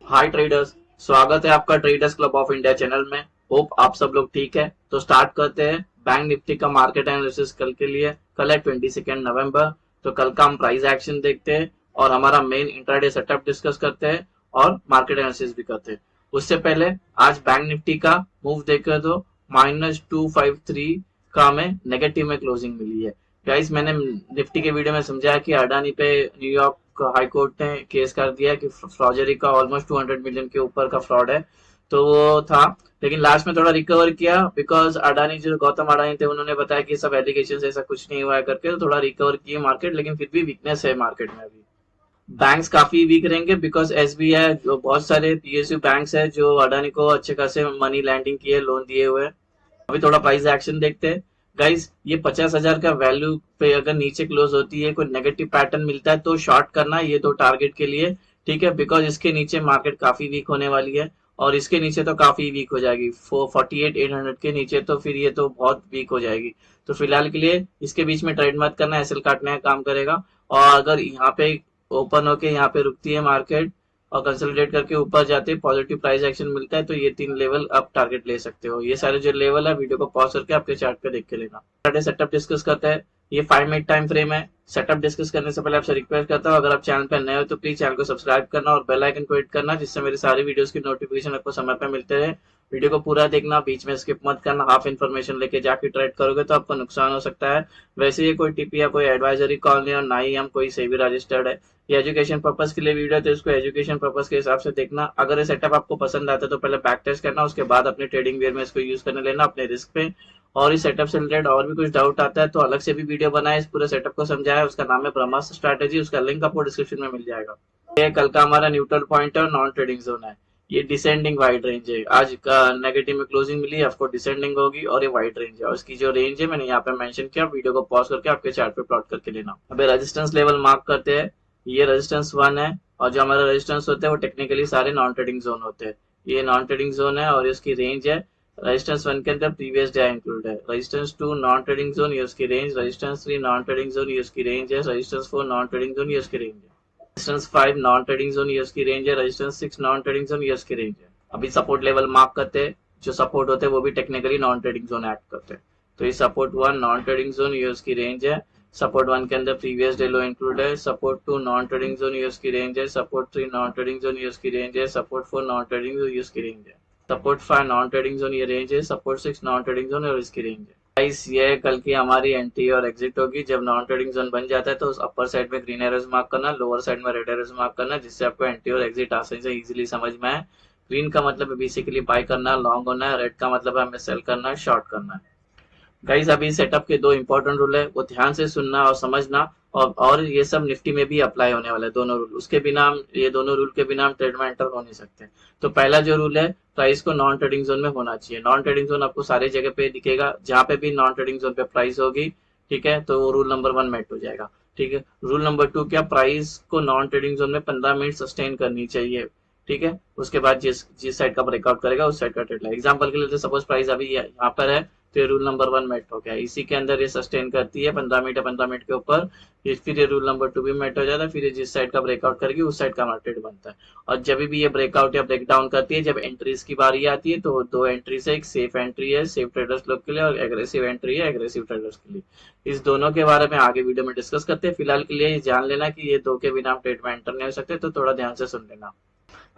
हाय traders, स्वागत है आपका traders club of India channel में। होप आप सब लोग ठीक है। तो स्टार्ट करते हैं बैंक निफ्टी का मार्केट एनालिसिस कल के लिए। कल है 22 नवंबर। तो कल का हम प्राइस एक्शन देखते हैं और हमारा मेन इंट्राडे सेटअप डिस्कस करते हैं और मार्केट एनालिसिस भी करते हैं। उससे पहले आज बैंक निफ्टी का मूव देखें तो -253 का हमें नेगेटिव में क्लोजिंग मिली है। गाइस, मैंने निफ्टी के वीडियो में समझाया कि अडानी पे न्यूयॉर्क हाई कोर्ट ने केस कर दिया कि फ्रॉजरी का ऑलमोस्ट 200 मिलियन के ऊपर का फ्रॉड है। तो वो था, लेकिन लास्ट में थोड़ा रिकवर किया बिकॉज अडानी जो गौतम अडानी थे उन्होंने बताया कि सब एलिगेशन ऐसा कुछ नहीं हुआ है करके, तो थोड़ा रिकवर किए मार्केट, लेकिन फिर भी वीकनेस है मार्केट में अभी। बैंक्स काफी वीक रहेंगे बिकॉज एसबीआई जो बहुत सारे पीएसयू बैंक्स है जो अडानी को अच्छे खासे मनी लैंडिंग किए, लोन दिए हुए हैं। अभी थोड़ा प्राइस एक्शन देखते हैं। गाइस, ये 50,000 का वैल्यू पे अगर नीचे क्लोज होती है, कोई नेगेटिव पैटर्न मिलता है तो शॉर्ट करना है, ये तो टारगेट के लिए। ठीक है, बिकॉज इसके नीचे मार्केट काफी वीक होने वाली है और इसके नीचे तो काफी वीक हो जाएगी 48,800 के नीचे, तो फिर ये तो बहुत वीक हो जाएगी। तो फिलहाल के लिए इसके बीच में ट्रेड मत करना, एसएल काटने का काम करेगा। और अगर यहाँ पे ओपन होके यहाँ पे रुकती है मार्केट और कंसोलिडेट करके ऊपर जाते हैं, पॉजिटिव प्राइस एक्शन मिलता है, तो ये 3 लेवल आप टारगेट ले सकते हो। ये सारे जो लेवल है वीडियो को पॉज करके आपके चार्ट पे देख के लेना। सेटअप डिस्कस करते हैं। ये 5 मिनट टाइम फ्रेम है। सेटअप डिस्कस करने से पहले आपसे रिक्वेस्ट करता हूँ, अगर आप चैनल पर नए हो तो प्लीज चैनल को सब्सक्राइब करना और बेल आइकन को हिट करना, जिससे मेरी सारी वीडियोस की नोटिफिकेशन आपको समय पर मिलते रहे। वीडियो को पूरा देखना, बीच में स्किप मत करना। हाफ इन्फॉर्मेशन लेके जाके ट्रेड करोगे तो आपको नुकसान हो सकता है। वैसे ये कोई टिप या कोई एडवाइजरी कॉल नहीं और ना ही हम कोई सेबी रजिस्टर्ड है। ये एजुकेशन पर्पस के लिए वीडियो है तो इसको एजुकेशन पर्पस के हिसाब से देखना। अगर ये सेटअप आपको पसंद आता है तो पहले बैक टेस्ट करना, उसके बाद अपने ट्रेडिंग वेयर में इसको यूज करने लेना अपने रिस्क पे। और इस सेटअप से रिलेटेड और भी कुछ डाउट आता है तो अलग से भी वीडियो बनाए, इस पूरे सेटअप को समझाया, उसका नाम है ब्रह्मास्त्र स्ट्रैटेजी, उसका लिंक आपको डिस्क्रिप्शन में मिल जाएगा। ये कल का हमारा न्यूट्रल पॉइंट है और नॉन ट्रेडिंग जोन है। ये डिसेंडिंग वाइड रेंज है। आज का नेगेटिव में क्लोजिंग मिली है, आपको डिसेंडिंग होगी और ये वाइड रेंज है। और इसकी जो रेंज है मैंने यहाँ पे मेंशन किया, वीडियो को पॉज करके आपके चार्ट पे प्लॉट करके लेना। अबे रेजिस्टेंस लेवल मार्क करते हैं। ये रेजिस्टेंस 1 है और जो हमारा रेजिस्टेंस होते हैं वो टेक्निकली सारे नॉन ट्रेडिंग जोन होते हैं। ये नॉन ट्रेडिंग जोन है और इसकी रेंज है। रेजिस्टेंस 1 के अंदर प्रीवियस डे इंक्लूड है। रेजिस्टेंस 2 नॉन ट्रेडिंग जोन, ये उसकी range. Resistance 3 non trading zone, ये उसकी रेंज है। रेजिस्टेंस 4 नॉन ट्रेडिंग जोन, ये उसकी रेंज है। रेजिस्टेंस 5 नॉन ट्रेडिंग जोन, ये उसकी रेंज है। रेजिस्टेंस 6 नॉन ट्रेडिंग जोन, ये उसकी रेंज है। अभी सपोर्ट लेवल मार्क करते हैं। जो सपोर्ट होते हैं वो भी technically non trading zone act करते हैं। तो ये सपोर्ट 1 नॉन ट्रेडिंग जोन, ये उसकी रेंज है। सपोर्ट 1 के अंदर प्रीवियस डे लो इंक्लूड है। सपोर्ट 2 नॉन ट्रेडिंग जोन, ये उसकी रेंज है। सपोर्ट 3 नॉन ट्रेडिंग जोन, ये उसकी रेंज है। सपोर्ट 4 नॉन ट्रेडिंग जोन, ये उसकी रेंज है। सपोर्ट 5 नॉन ट्रेडिंग जोन, ये रेंज है। सपोर्ट 6 नॉन ट्रेडिंग जोन और इसकी रेंज है। गाइस, ये कल की हमारी एंट्री और एग्जिट होगी। जब नॉन ट्रेडिंग जोन बन जाता है तो उस अपर साइड में ग्रीन एरोज मार्क करना, लोअर साइड में रेड एरोज मार्क करना, जिससे आपको एंट्री और एग्जिट आसानी से इजीली समझ में आए। ग्रीन का मतलब है बेसिकली बाय करना, लॉन्ग होना है। रेड का मतलब है हमें सेल करना है, शॉर्ट करना है। गाइस, अभी सेटअप के 2 इंपॉर्टेंट रूल है, वो ध्यान से सुनना और समझना। और ये सब निफ्टी में भी अप्लाई होने वाला है, दोनों रूल। उसके बिना ये दोनों रूल के बिना हम ट्रेड में एंटर हो नहीं सकते। तो पहला जो रूल है, प्राइस को नॉन ट्रेडिंग जोन में होना चाहिए। नॉन ट्रेडिंग जोन आपको सारी जगह पे दिखेगा, जहां पे भी नॉन ट्रेडिंग जोन पे प्राइस होगी, ठीक है, तो वो रूल नंबर 1 मेट हो जाएगा। ठीक है, रूल नंबर 2 क्या, प्राइस को नॉन ट्रेडिंग जोन में 15 मिनट सस्टेन करनी चाहिए। ठीक है, उसके बाद जिस जिस साइड का ब्रेकआउट करेगा उस साइड का ट्रेड है। एग्जाम्पल के लिए सपोज प्राइस अभी यहाँ पर है तो ये रूल नंबर 1 मेट हो गया। इसी के अंदर ये सस्टेन करती है 15 मिनट या 15 मिनट के ऊपर, फिर ये रूल नंबर 2 भी मेट हो जाता है। फिर ये जिस साइड का ब्रेकआउट करेगी उस साइड का मार्केट बनता है। और जब भी ये ब्रेकआउट या ब्रेकडाउन करती है, जब एंट्रीज की बारी आती है, तो 2 एंट्री से एक सेफ एंट्री है सेफ ट्रेडर्स लोग के लिए और एग्रेसिव एंट्री है एग्रेसिव ट्रेडर्स के लिए। इस दोनों के बारे में आगे वीडियो में डिस्कस करते हैं। फिलहाल के लिए जान लेना कि ये दो के बिना हम ट्रेड में एंटर नहीं हो सकते, तो थोड़ा ध्यान से सुन लेना।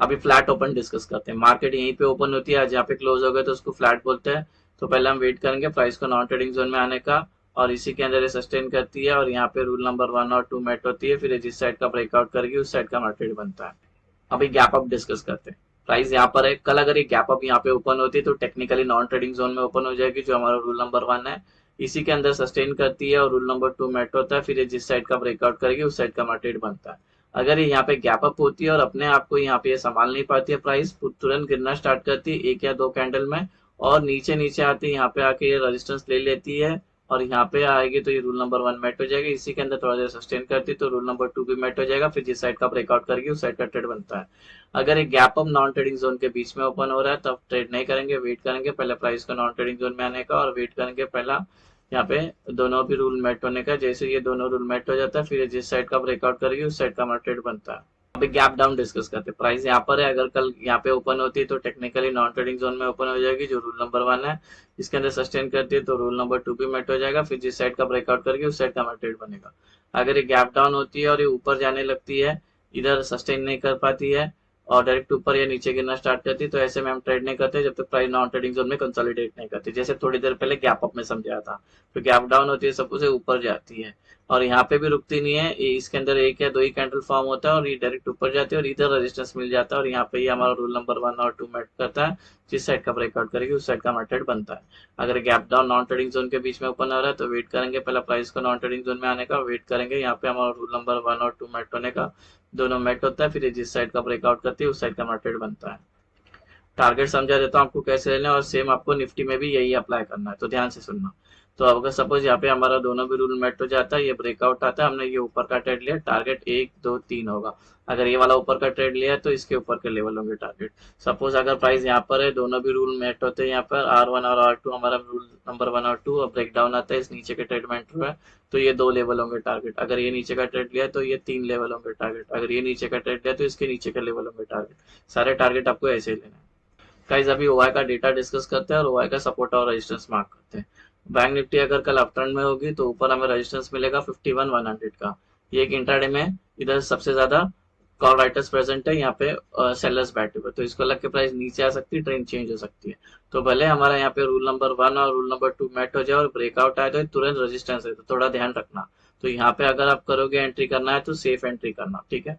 अभी फ्लैट ओपन डिस्कस करते हैं। मार्केट यहीं पे ओपन होती है, आज यहाँ पे क्लोज हो गए तो उसको फ्लैट बोलते हैं। तो पहले हम वेट करेंगे प्राइस को नॉन ट्रेडिंग जोन में आने का, और इसी के अंदर ये सस्टेन करती है और यहाँ पे रूल नंबर 1 और 2 मेट होती है। फिर जिस साइड का ब्रेकआउट करेगी उस साइड का मार्केट बनता है। अभी गैप अप डिस्कस करते हैं। प्राइस यहाँ पर है, कल अगर ये गैप अप यहाँ पे ओपन होती है तो टेक्निकली नॉन ट्रेडिंग जोन में ओपन हो जाएगी, जो हमारा रूल नंबर 1 है। इसी के अंदर सस्टेन करती है और रूल नंबर 2 मेट होता है। फिर ये जिस साइड का ब्रेकआउट करेगी उस साइड का मार्केट बनता है। अगर ये यहाँ पे गैप अप होती है और अपने आप को यहाँ पे संभाल नहीं पाती है, प्राइस तुरंत गिरना स्टार्ट करती है 1 या 2 कैंडल में, और नीचे नीचे आती है, यहाँ पे आके ये रेजिस्टेंस ले लेती है और यहाँ पे आएगी तो ये रूल नंबर 1 मेट हो जाएगा। इसी के अंदर थोड़ा देर सस्टेन करती है तो रूल नंबर 2 भी मेट हो जाएगा। फिर जिस साइड का ब्रेकआउट करेगी उस साइड का ट्रेड बनता है। अगर ये gap up non trading zone के बीच में ओपन हो रहा है तब ट्रेड नहीं करेंगे, वेट करेंगे पहले प्राइस को नॉन ट्रेडिंग जोन में आने का, और वेट करेंगे पहला यहाँ पे दोनों भी रूल मेट होने का। जैसे ये दोनों रूल मेट हो जाता है फिर जिस साइड का ब्रेकआउट करेगी उस साइड का मार्केट बनता है। अभी गैप डाउन डिस्कस करते हैं। प्राइस यहाँ पर है, अगर कल यहाँ पे ओपन होती है तो टेक्निकली नॉन ट्रेडिंग जोन में ओपन हो जाएगी, जो रूल नंबर 1 है। इसके अंदर सस्टेन करती है तो रूल नंबर 2 भी मेट हो जाएगा, फिर जिस साइड का ब्रेकआउट करके उस साइड का हमारा ट्रेड बनेगा। अगर ये गैप डाउन होती है और ये ऊपर जाने लगती है, इधर सस्टेन नहीं कर पाती है और डायरेक्ट ऊपर या नीचे गिरना स्टार्ट करती है, तो ऐसे में हम ट्रेड नहीं करते जब तक प्राइस नॉन ट्रेडिंग जोन में कंसोलिडेट नहीं करती। जैसे थोड़ी देर पहले गैप अप में समझाया था, तो गैप डाउन होती है सब उसे ऊपर जाती है और यहाँ पे भी रुकती नहीं है, इसके अंदर एक या दो ही कैंडल फॉर्म होता है और ये डायरेक्ट ऊपर जाती है और इधर रेजिस्टेंस मिल जाता है और यहाँ पे ही हमारा रूल नंबर 1 और 2 मेट करता है। जिस साइड का ब्रेकआउट करेगी उस साइड का हमारा ट्रेड बनता है। अगर gap down non trading zone के बीच में ओपन हो रहा है तो वेट करेंगे पहला प्राइस को नॉन ट्रेडिंग जोन में आने का, वेट करेंगे यहाँ पे हमारा रूल नंबर 1 और 2 मेट होने का, दोनों मेट होता है, फिर जिस साइड का ब्रेकआउट करती है उस साइड का हमारा ट्रेड बनता है। टारगेट समझा देता हूँ आपको कैसे लेना है और सेम आपको निफ्टी में भी यही अप्लाई करना है, तो ध्यान से सुनना। तो अगर सपोज यहाँ पे हमारा दोनों भी रूल मेट हो जाता है, ये ब्रेकआउट आता है, हमने ये ऊपर का ट्रेड लिया, टारगेट 1 2 3 होगा। अगर ये वाला ऊपर का ट्रेड लिया है तो इसके ऊपर के लेवल होंगे टारगेट। सपोज अगर प्राइस यहाँ पर है, दोनों भी रूल मेट होते हैं, यहाँ पर R1 और R2 हमारा रूल नंबर 1 और 2 और ब्रेक डाउन आता है, इस नीचे के ट्रेड में एंटर हुआ है तो ये 2 लेवल होंगे टारगेट। अगर ये नीचे का ट्रेड लिया तो ये 3 लेवल होंगे टारगेट। अगर ये नीचे का ट्रेड लिया तो इसके नीचे का लेवल होंगे टारगेट। सारे टारगेट आपको ऐसे ही लेना है। गाइस अभी ओआई का डेटा डिस्कस करते हैं और ओआई का सपोर्ट और रेजिस्टेंस मार्क करते हैं। बैंक निफ्टी अगर कल अपट्रेंड में होगी तो ऊपर हमें रेजिस्टेंस मिलेगा 51,100 का। ये एक इंट्राडे में इधर सबसे ज्यादा कॉल राइटर्स प्रेजेंट है, यहाँ पे सेलर्स बैठे हुए, तो इसको लग के प्राइस नीचे आ सकती है, ट्रेंड चेंज हो सकती है। तो भले हमारा यहाँ पे रूल नंबर 1 और रूल नंबर 2 मैट हो जाए और ब्रेकआउट आए तो तुरंत रेजिस्टेंस है, तो थोड़ा ध्यान रखना। तो यहाँ पे अगर आप करोगे एंट्री करना है तो सेफ एंट्री करना, ठीक है।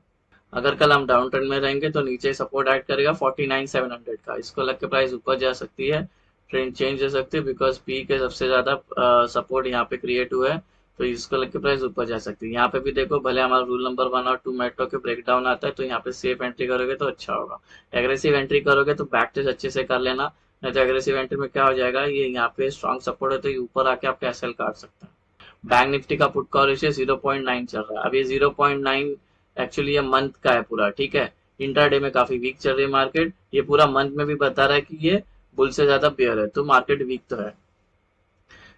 अगर कल हम डाउन ट्रेंड में रहेंगे तो नीचे सपोर्ट ऐड करेगा 49,700 का, इसको लग के प्राइस ऊपर जा सकती है, ट्रेंड चेंज हो सकती है, बिकॉज पी के सबसे ज्यादा सपोर्ट यहाँ पे क्रिएट हुआ है, तो इसको लग के प्राइस ऊपर जा सकती है। यहाँ पे भी देखो भले हमारा रूल नंबर 1 और 2 मेट्रो के ब्रेक डाउन आता है तो यहाँ पे सेफ एंट्री करोगे तो अच्छा होगा। एग्रेसिव एंट्री करोगे तो बैक टेस्ट अच्छे से कर लेना, नहीं तो एग्रेसिव एंट्री में क्या हो जाएगा, ये यहाँ पे स्ट्रॉन्ग सपोर्ट है तो ये ऊपर आके आप कैसल काट सकते हैं। बैंक निफ्टी का पुट कॉल रेशियो 0.9 चल रहा है। अब ये 0.9 एक्चुअली ये मंथ का है पूरा, ठीक है। इंट्राडे में काफी वीक चल रही है मार्केट, ये पूरा मंथ में भी बता रहा है कि ये बुल से ज्यादा बेयर है, तो मार्केट वीक तो है।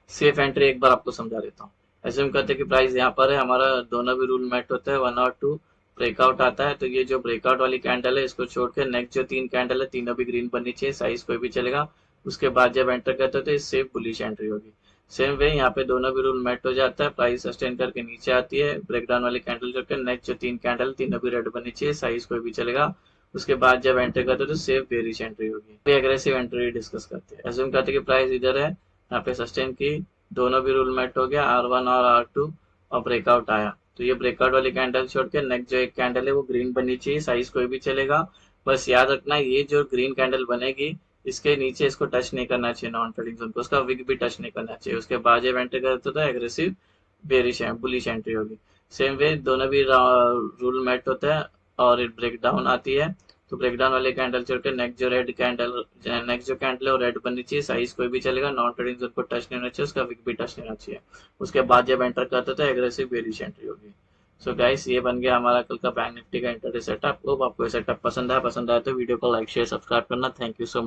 सेफ एंट्री एक बार आपको समझा देता हूँ। एज्यूम करते हैं कि प्राइस यहाँ पर है, हमारा दोनों भी रूल मैट होता है, 1 और 2 ब्रेकआउट आता है, तो ये जो ब्रेकआउट वाली कैंडल है इसको छोड़ के नेक्स्ट जो 3 कैंडल है तीनों भी ग्रीन बननी चाहिए, साइज कोई भी चलेगा। उसके बाद जब एंटर करते हो तो सेफ बुलिश एंट्री होगी। सेम वे यहाँ पे दोनों भी रूल मेट हो जाता है, प्राइस सस्टेन करके नीचे आती है, ब्रेकडाउन वाली कैंडल करके नेक्स्ट जो 3 कैंडल तीनों भी रेड बननी चाहिए, साइज कोई भी चलेगा। उसके बाद जब एंटर करते हो तो सेफ बेरिश एंट्री होगी। एग्रेसिव एंट्री डिस्कस करते हैं। एज्यूम करते हैं कि प्राइस इधर है, यहाँ पे सस्टेन की, दोनों भी रूल मेट हो गया, R1 और R2 और ब्रेकआउट आया, तो ये ब्रेकआउट वाली कैंडल छोड़ के नेक्स्ट जो एक कैंडल है वो ग्रीन बननी चाहिए, साइज कोई भी चलेगा। बस याद रखना ये जो ग्रीन कैंडल बनेगी इसके नीचे इसको टच नहीं करना चाहिए नॉन ट्रेडिंग जोन को, उसका विक भी टच नहीं करना चाहिए। उसके बाद जब एंटर करते तो एग्रेसिव बेरिश बुलिश एंट्री होगी। सेम वे दोनों भी रूल मेट होता है और ब्रेक डाउन आती है, तो ब्रेक डाउन वाले कैंडल छोड़ के नेक्स्ट जो रेड कैंडल, नेक्स्ट जो कैंडल है वो रेड बननी चाहिए, साइज कोई भी चलेगा, नॉन ट्रेडिंग जोन को टच नहीं होना चाहिए, उसका विक भी टच नहीं होना चाहिए। उसके बाद जब एंटर करते तो एग्रेसिव बेरिश एंट्री होगी। सो गाइस ये बन गया हमारा कल का बैंक निफ्टी का इंटरडे सेटअप। होप आपको ये सेटअप पसंद आया तो वीडियो को लाइक शेयर सब्सक्राइब करना। Thank you so much.